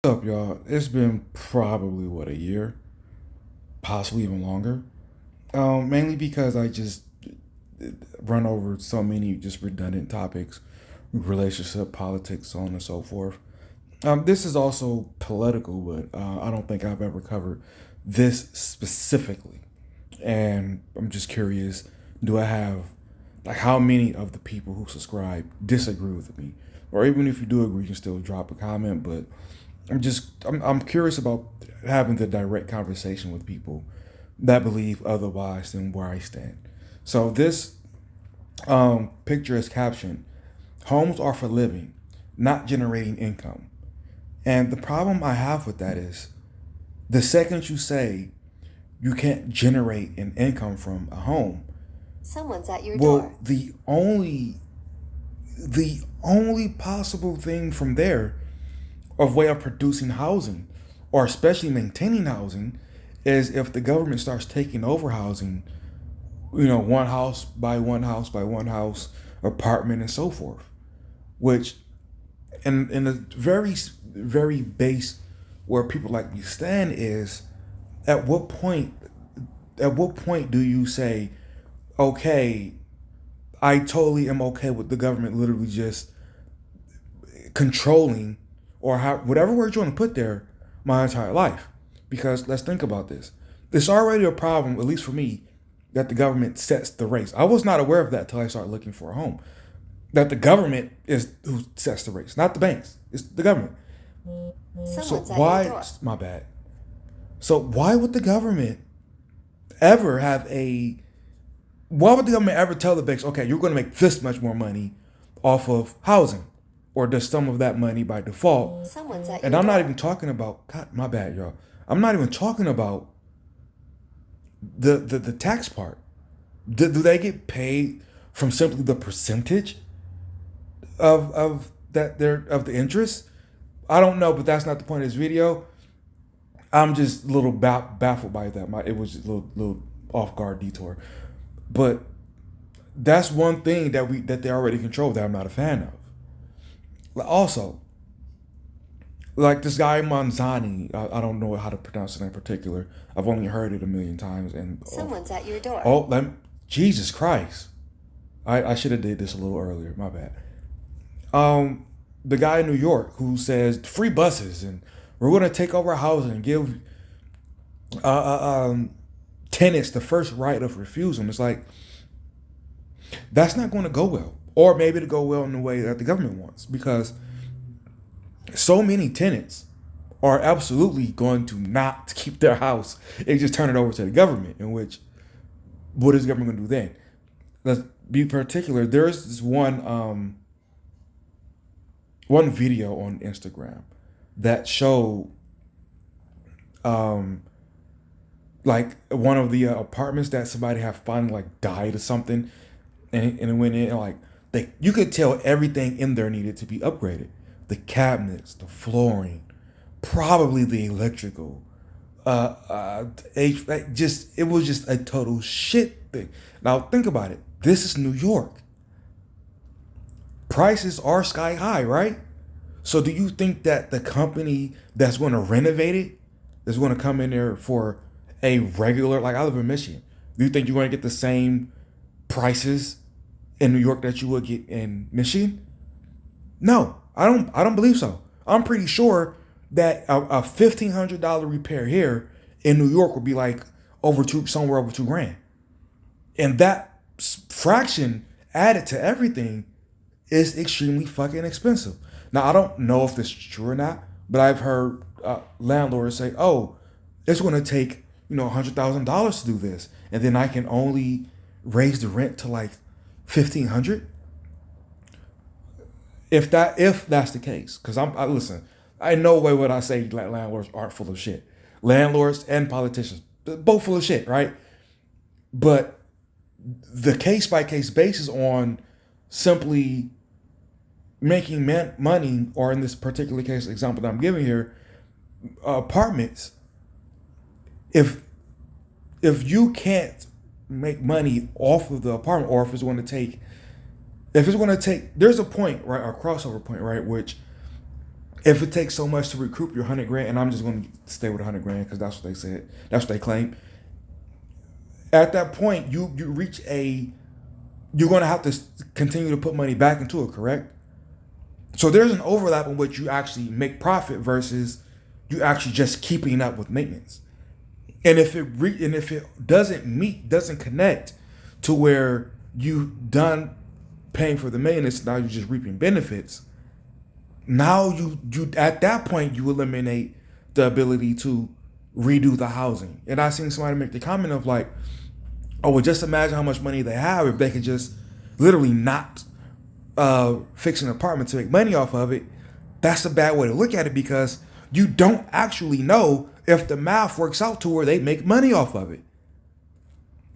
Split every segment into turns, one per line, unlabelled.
What's up, y'all? It's been probably what, a year, possibly even longer. Mainly because I just run over so many just redundant topics, relationship, politics, so on and so forth. This is also political, but I don't think I've ever covered this specifically. And I'm just curious, do I have like how many of the people who subscribe disagree with me? Or even if you do agree, you can still drop a comment. But I'm curious about having the direct conversation with people that believe otherwise than where I stand. So this picture is captioned, "Homes are for living, not generating income." And the problem I have with that is the second you say you can't generate an income from a home,
Someone's at your
well,
door.
the only possible thing from there of way of producing housing, or especially maintaining housing, is if the government starts taking over housing, one house by one house by one house, apartment and so forth. Which, in a very base where people like me stand is, at what point do you say, okay, I totally am okay with the government literally just controlling, or how, whatever word you want to put there, my entire life? Because let's think about this. It's already a problem, at least for me, that the government sets the rates. I was not aware of that until I started looking for a home. That the government is who sets the rates, not the banks. It's the government. So
Someone's at your
why,
door.
my bad. So why would the government ever have a, why would the government ever tell the banks, okay, you're going to make this much more money off of housing, or does some of that money by default?
Someone's at
And
your
I'm not
door.
even talking about, God, my bad, y'all. I'm not even talking about the tax part. Do they get paid from simply the percentage of that they're of the interest? I don't know, but that's not the point of this video. I'm just a little baffled by that. It was just a little off guard detour, but that's one thing that they already control that I'm not a fan of. Also, like this guy Manzani, I don't know how to pronounce it in particular. I've only heard it a million times. And
Someone's at your door.
Jesus Christ, I should have did this a little earlier. My bad. Um, the guy in New York who says free buses and we're going to take over housing and give uh, uh, um, tenants the first right of refusal. It's like that's not going to go well, or maybe to go well in the way that the government wants, because so many tenants are absolutely going to not keep their house and just turn it over to the government. In which, what is the government going to do then? Let's be particular. There's this one video on Instagram that showed um like one of the apartments that somebody had finally like died or something, and it went in, and like you could tell everything in there needed to be upgraded. The cabinets, the flooring, probably the electrical, HVAC, just, it was just a total shit thing. Now think about it. This is New York. Prices are sky high, right? So do you think that the company that's going to renovate it is going to come in there for a regular, like I live in Michigan? Do you think you're going to get the same prices in New York that you would get in Michigan? No, I don't believe so. I'm pretty sure that a $1,500 repair here in New York would be like somewhere over 2 grand. And that fraction added to everything is extremely fucking expensive. Now I don't know if this is true or not, but I've heard landlords say, "Oh, it's going to take $100,000 to do this, and then I can only raise the rent to like 1,500." If that's the case, because I listen, I no way would I say that landlords aren't full of shit. Landlords and politicians, both full of shit, right? But the case by case basis on simply making money, or in this particular case example that I'm giving here, apartments. If you can't make money off of the apartment, or if it's going to take, there's a point, right, a crossover point, right, which if it takes so much to recoup your 100 grand, and I'm just going to stay with 100 grand because that's what they said, that's what they claim. At that point, you reach you're going to have to continue to put money back into it, correct? So there's an overlap in which you actually make profit versus you actually just keeping up with maintenance. And if it doesn't connect to where you done paying for the maintenance, now you're just reaping benefits. Now you at that point you eliminate the ability to redo the housing. And I seen somebody make the comment of like, oh, well, just imagine how much money they have if they could just literally not fix an apartment to make money off of it. That's a bad way to look at it because you don't actually know if the math works out to where they make money off of it.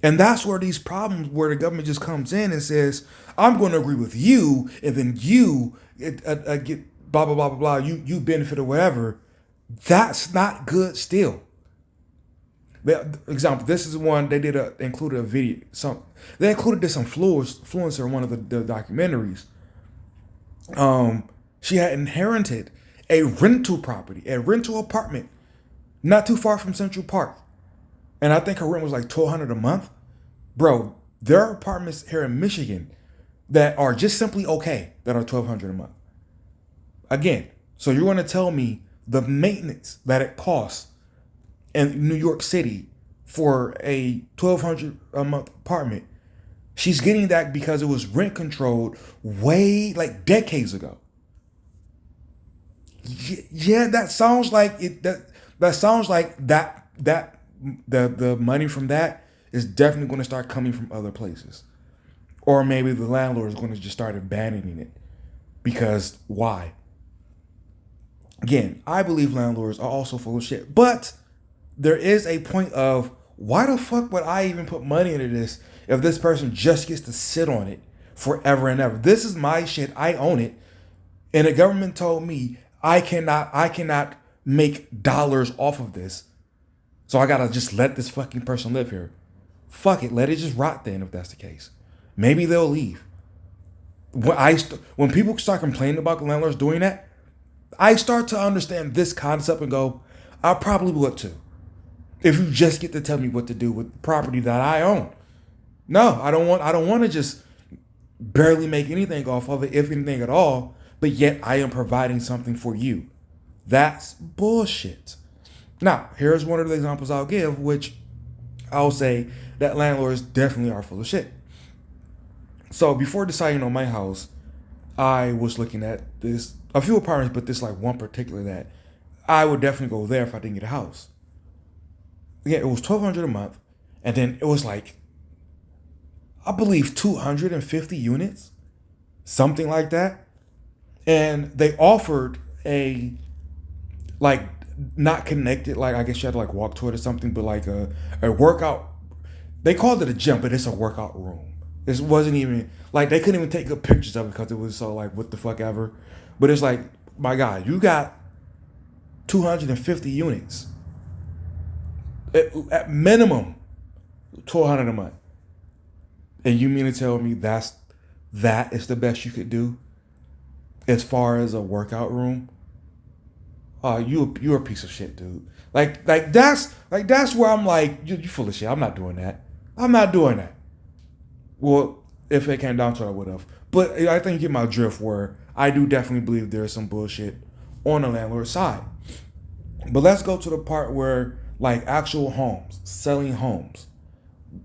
And that's where these problems, where the government just comes in and says, I'm going to agree with you, and then you get blah, blah, blah, blah, blah, you benefit or whatever. That's not good still. Example, this is one, they included a video. They included this influencer in one of the documentaries. She had inherited a rental property, a rental apartment, not too far from Central Park. And I think her rent was like $1,200 a month. Bro, there are apartments here in Michigan that are just simply okay, that are $1,200 a month. Again, so you're going to tell me the maintenance that it costs in New York City for a $1,200 a month apartment, she's getting that because it was rent controlled way like decades ago. Yeah, that sounds like it. That sounds like the money from that is definitely going to start coming from other places, or maybe the landlord is going to just start abandoning it because why? Again, I believe landlords are also full of shit, but there is a point of why the fuck would I even put money into this if this person just gets to sit on it forever and ever? This is my shit. I own it, and the government told me I cannot make dollars off of this. So I gotta just let this fucking person live here. Fuck it, let it just rot then if that's the case. Maybe they'll leave. When people start complaining about the landlords doing that, I start to understand this concept and go, I probably would too. If you just get to tell me what to do with the property that I own. No, I don't want to just barely make anything off of it, if anything at all, but yet I am providing something for you. That's bullshit. Now, here's one of the examples I'll give, which I'll say that landlords definitely are full of shit. So before deciding on my house, I was looking at a few apartments, but this like one particular that I would definitely go there if I didn't get a house. Yeah, it was $1,200 a month, and then it was like, I believe 250 units, something like that. And they offered a like not connected, like I guess you had to like walk to it or something, but like a workout. They called it a gym, but it's a workout room. It wasn't even like they couldn't even take good pictures of it because it was so like what the fuck ever. But it's like, my God, you got 250 units at minimum $1,200 a month, and you mean to tell me that is the best you could do as far as a workout room? You're a piece of shit, dude. Like that's where I'm like, you full of shit. I'm not doing that. Well, if it came down to it, I would have. But I think you get my drift where I do definitely believe there's some bullshit on the landlord side. But let's go to the part where like actual homes, selling homes,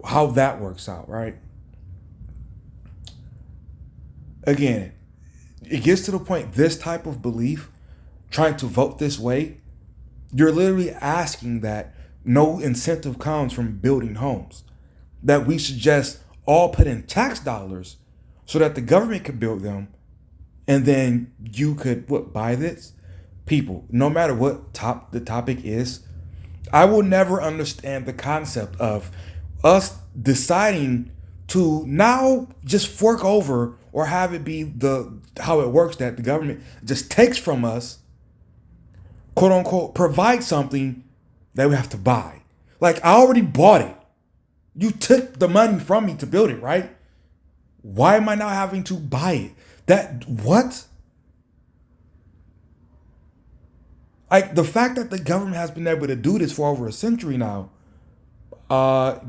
how that works out, right? Again, it gets to the point, this type of belief, trying to vote this way, you're literally asking that no incentive comes from building homes, that we should just all put in tax dollars so that the government could build them, and then you could buy this. People, no matter what the topic is, I will never understand the concept of us deciding to now just fork over or have it be how it works, that the government just takes from us, quote unquote, provide something that we have to buy. Like, I already bought it. You took the money from me to build it, right? Why am I now having to buy it? What? Like the fact that the government has been able to do this for over a century now, uh,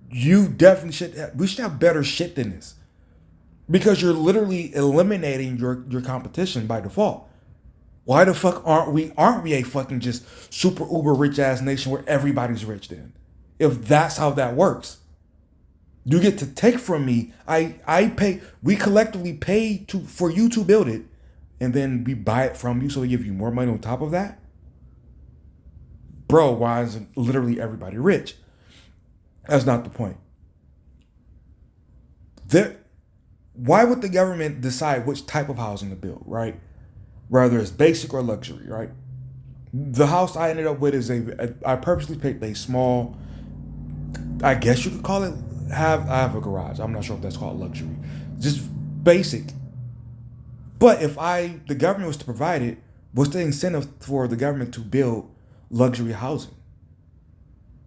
you definitely should. We should have better shit than this because you're literally eliminating your competition by default. Why the fuck aren't we a fucking just super uber rich ass nation where everybody's rich then? If that's how that works. You get to take from me. I pay. We collectively pay to for you to build it, and then we buy it from you, so we give you more money on top of that. Bro, why isn't literally everybody rich? That's not the point. There, why would the government decide which type of housing to build, right? Whether it's basic or luxury, right? The house I ended up with is I purposely picked a small, I guess you could call it, I have a garage. I'm not sure if that's called luxury. Just basic. But if the government was to provide it, what's the incentive for the government to build luxury housing?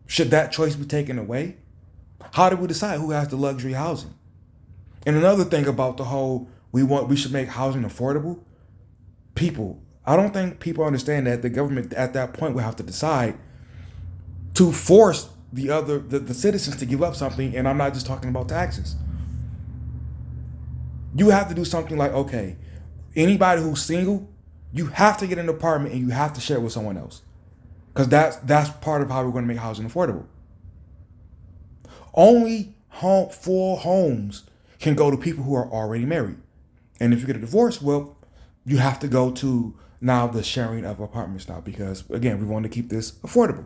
Should that choice be taken away? How do we decide who has the luxury housing? And another thing about the whole we should make housing affordable. I don't think people understand that the government at that point will have to decide to force the citizens to give up something, and I'm not just talking about taxes. You have to do something like, okay, anybody who's single, you have to get an apartment and you have to share it with someone else. Because that's part of how we're going to make housing affordable. Only full homes can go to people who are already married. And if you get a divorce, well, you have to go to now the sharing of apartments now because, again, we want to keep this affordable.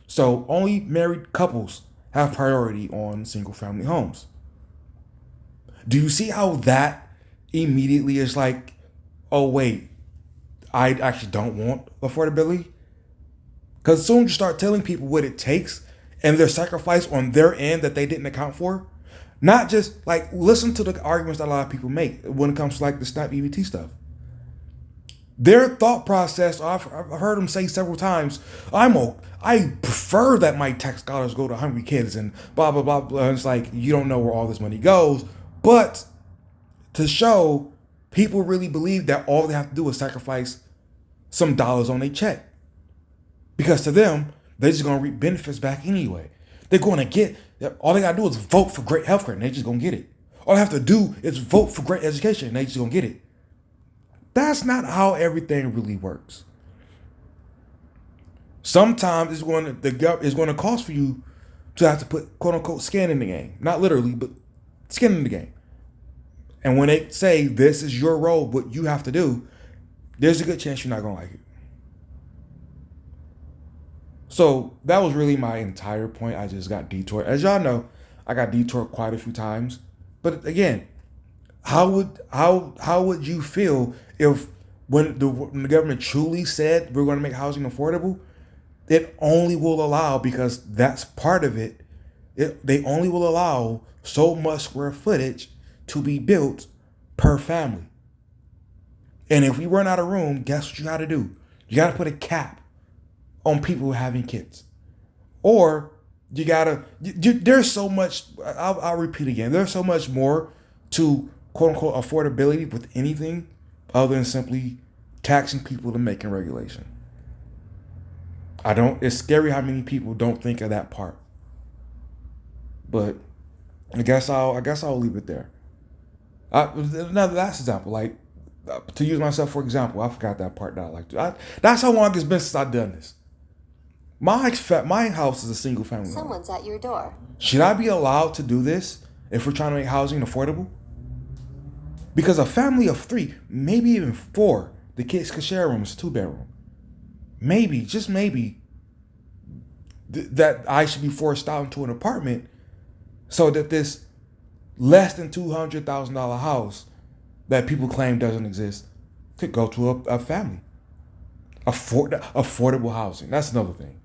So only married couples have priority on single family homes. Do you see how that immediately is like, oh, wait, I actually don't want affordability? Because as soon as you start telling people what it takes and their sacrifice on their end that they didn't account for, not just like listen to the arguments that a lot of people make when it comes to like the SNAP EBT stuff. Their thought process, I've heard them say several times, I prefer that my tax dollars go to hungry kids and blah, blah, blah, blah. And it's like, you don't know where all this money goes. But to show people really believe that all they have to do is sacrifice some dollars on their check. Because to them, they're just going to reap benefits back anyway. They're going to get, all they got to do is vote for great healthcare and they're just going to get it. All they have to do is vote for great education and they're just going to get it. That's not how everything really works. Sometimes it's going to cost for you to have to put quote unquote skin in the game. Not literally, but skin in the game. And when they say this is your role, what you have to do, there's a good chance you're not going to like it. So that was really my entire point. I just got detoured. As y'all know, I got detoured quite a few times. But again, how would you feel if when the government truly said we're going to make housing affordable, it only will allow, because that's part of it, they only will allow so much square footage to be built per family. And if we run out of room, guess what you got to do? You got to put a cap on people having kids. Or you gotta, there's so much, I'll repeat again, there's so much more to quote unquote affordability with anything other than simply taxing people to making regulation. It's scary how many people don't think of that part. But I guess I'll leave it there. Another last example, like to use myself for example, I forgot that part that I like to. That's how long it's been since I've done this. My house is a single family home.
Someone's at your door.
Should I be allowed to do this if we're trying to make housing affordable? Because a family of 3, maybe even 4, the kids could share a room. It's a 2-bedroom. Maybe, just maybe, that I should be forced out into an apartment so that this less than $200,000 house that people claim doesn't exist could go to a family. Affordable housing. That's another thing.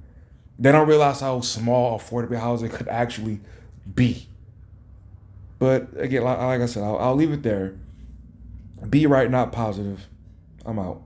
They don't realize how small affordable housing could actually be. But again, like I said, I'll leave it there. Be right, not positive. I'm out.